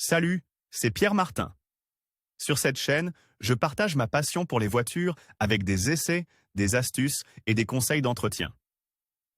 Salut, c'est Pierre Martin. Sur cette chaîne, je partage ma passion pour les voitures avec des essais, des astuces et des conseils d'entretien.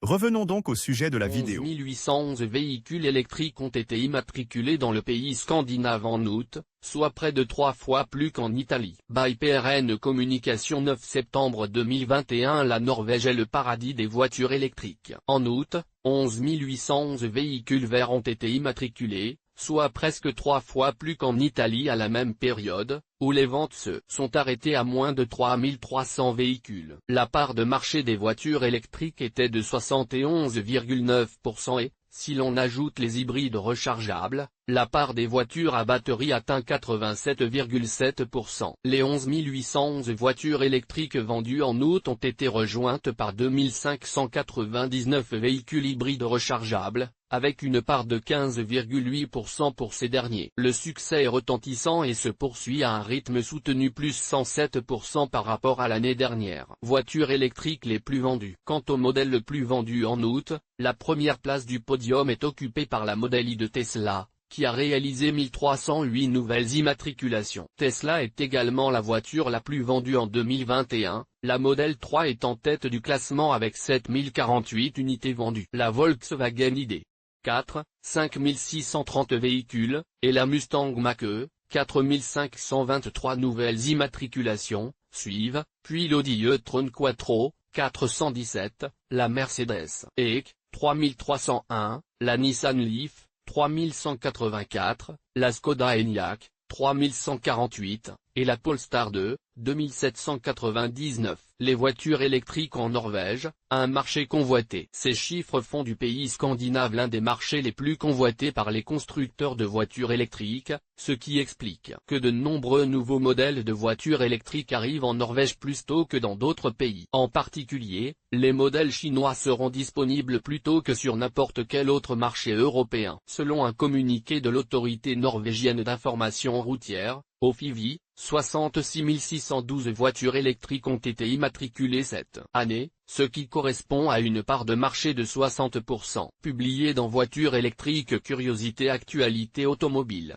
Revenons donc au sujet de la 11 vidéo. 811 véhicules électriques ont été immatriculés dans le pays scandinave en août, soit près de 3 fois plus qu'en Italie. By PRN Communication 9 septembre 2021. La Norvège est le paradis des voitures électriques. En août, 11 811 véhicules verts ont été immatriculés, soit presque 3 fois plus qu'en Italie à la même période, où les ventes se sont arrêtées à moins de 3300 véhicules. La part de marché des voitures électriques était de 71,9% et, si l'on ajoute les hybrides rechargeables, la part des voitures à batterie atteint 87,7%. Les 11 811 voitures électriques vendues en août ont été rejointes par 2599 véhicules hybrides rechargeables, avec une part de 15,8% pour ces derniers. Le succès est retentissant et se poursuit à un rythme soutenu plus 107% par rapport à l'année dernière. Voitures électriques les plus vendues. Quant au modèle le plus vendu en août, la première place du podium est occupée par la Model I de Tesla, qui a réalisé 1308 nouvelles immatriculations. Tesla est également la voiture la plus vendue en 2021, la Model 3 est en tête du classement avec 7048 unités vendues. La Volkswagen ID. 4, 5630 véhicules, et la Mustang Mach-E, 4523 nouvelles immatriculations, suivent, puis l'Audi e-tron Quattro, 417, la Mercedes EQ, 3301, la Nissan Leaf, 3184, la Skoda Enyaq, 3148, et la Polestar 2, 2799. Les voitures électriques en Norvège, un marché convoité. Ces chiffres font du pays scandinave l'un des marchés les plus convoités par les constructeurs de voitures électriques, ce qui explique que de nombreux nouveaux modèles de voitures électriques arrivent en Norvège plus tôt que dans d'autres pays. En particulier, les modèles chinois seront disponibles plus tôt que sur n'importe quel autre marché européen. Selon un communiqué de l'autorité norvégienne d'information routière, OFIVI, 66 612 voitures électriques ont été immatriculées cette année, ce qui correspond à une part de marché de 60%. Publié dans Voitures électriques Curiosité Actualité automobile.